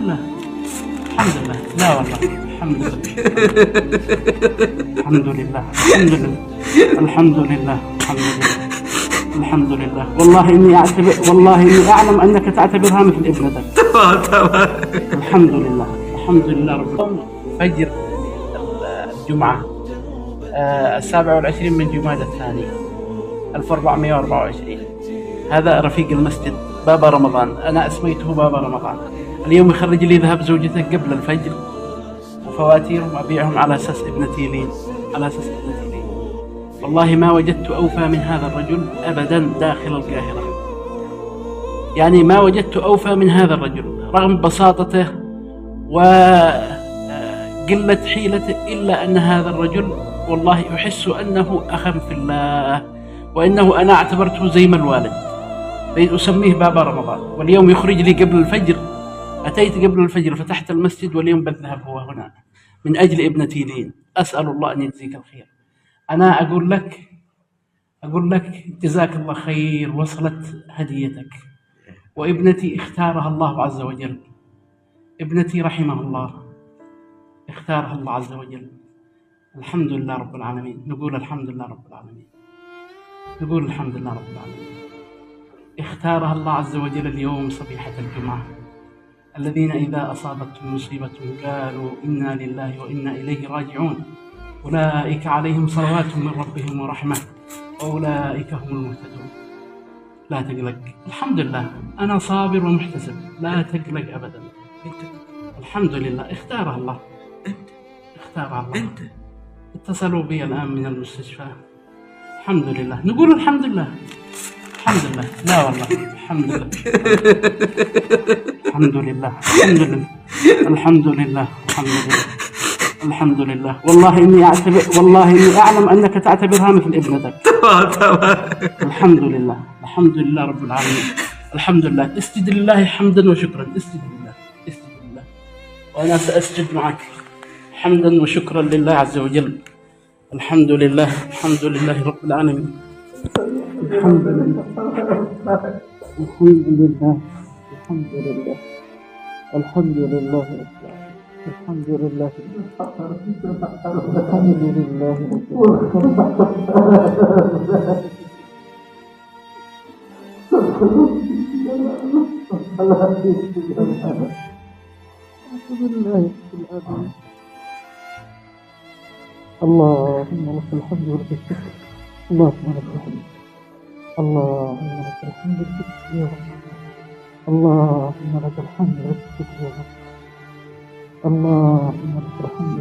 لا الحمد لله، لا والله الحمد لله الحمد لله الحمد لله الحمد لله الحمد لله الحمد لله. والله إني أعلم أنك تعتبرها مثل ابنتك. تمام. الحمد لله الحمد لله رب العالمين. فجر الجمعة 27 من جمادى الثاني 1424. هذا رفيق المسجد بابا رمضان، أنا أسميته بابا رمضان. اليوم يخرج لي ذهب زوجته قبل الفجر وفواتيرهم أبيعهم على أساس ابنتي لين. والله ما وجدت أوفى من هذا الرجل أبدا داخل القاهرة. يعني ما وجدت أوفى من هذا الرجل رغم بساطته وقلة حيلته، إلا أن هذا الرجل والله أحس أنه أخا في الله، وإنه أنا اعتبرته زي ما الوالد، أسميه بابا رمضان. واليوم يخرج لي قبل الفجر، أتيت قبل الفجر فتحت المسجد واليوم بذهب هو هنا من أجل ابنتي لين. أسأل الله أن يجزيك الخير. أنا أقول لك جزاك الله خير، وصلت هديتك. وابنتي اختارها الله عز وجل، ابنتي رحمه الله اختارها الله عز وجل. الحمد لله رب العالمين. نقول الحمد لله رب العالمين، نقول الحمد لله رب العالمين. اختارها الله عز وجل اليوم صبيحة الجمعة. الذين إذا أصابتهم مصيبة قالوا إنا لله وإنا إليه راجعون، أولئك عليهم صلوات من ربهم ورحمة وأولئك هم المهتدون. لا تقلق، الحمد لله أنا صابر ومحتسب، لا تقلق أبدا. الحمد لله اختارها الله، انت اتصلوا بي الآن من المستشفى. الحمد لله، نقول الحمد لله الحمد لله، لا والله الحمد لله الحمد لله الحمد لله الحمد لله الحمد لله الحمد لله. والله إني أعلم أنك تعتبرها مثل ابنتك. تمام. الحمد لله الحمد لله رب العالمين. الحمد لله. اسجد لله حمدا وشكرا. اسجد لله وأنا سأسجد معك حمدا وشكرا لله عز وجل. الحمد لله رب العالمين. الحمد لله الحمد لله الحمد لله الحمد لله الحمد لله الحمد لله اللهم لك الحمد ولك الشكر. اللهم لك الحمد، اللهم لك الحمد والشكر يا رب. اللهم لك الحمد والشكر يا رب. اللهم لك الحمد